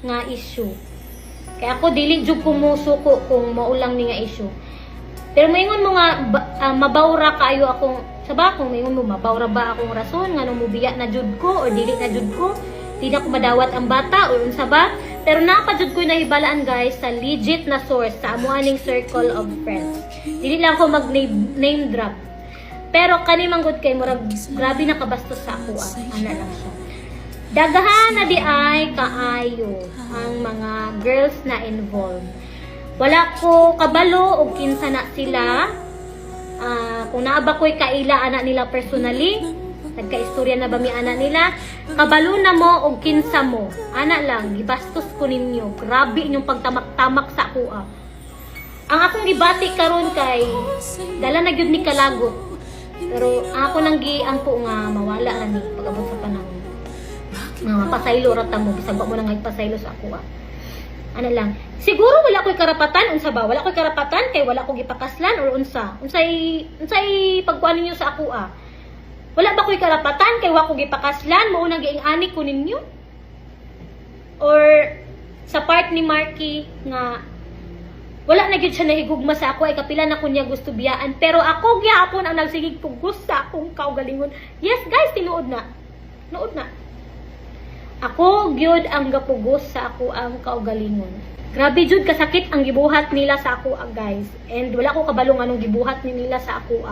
nga issue. Kaya ako dili jud ko musuko kung maulang ni nga issue. Pero maingon mo nga mabawra kaayo akong saba kung maingon mo mabawra ba akong rason nga nung mubiya na jud ko or dili na jud ko, di na ko madawat ang bata or unsa ba? Pero napajud ko nahibalaan guys sa legit na source sa amo aning circle of friends. Dili lang ko mag name drop. Pero kani manggod kay murag grabe na kabastos sa ako ana lang siya. Dagahan na di ay kaayo ang mga girls na involved. Wala ko kabalo og kinsa na sila. Kung naaba ko'y kaila anak nila personally, nagkaistorya na ba mi anak nila, kabalo na mo og kinsa mo. Ana lang, gibastos ko ninyo. Grabe inyong pagtamak-tamak sa ako Ang akong gibati karon kay dala na gyud ni kalagot. Pero ako nang giangko nga mawala ra ni pag-abot sa panahon. Mapasaylo ra ta mo bisag ba mo nang ipasaylo sa ako Ano lang. Siguro wala ko'y karapatan unsa ba? Wala ko'y karapatan kay wala ko gipakaslan or unsa? Unsay pagkuan ninyo sa ako Wala ba ko'y karapatan kay wala ko gipakaslan mo unang giing-ani ko ninyo? Or sa part ni Marky nga wala na gyud siya nahigugma sa ako ay kapila na kunya gusto biyaan pero ako gyapon ang nagsigig pugos sa akong kaugalingon. Yes guys, tinuod na. Nuod na. Ako gyud ang gapugos sa ako ang kaugalingon. Grabe jud kasakit ang gibuhat nila sa ako guys. And wala ko kabalo anong gibuhat nila sa ako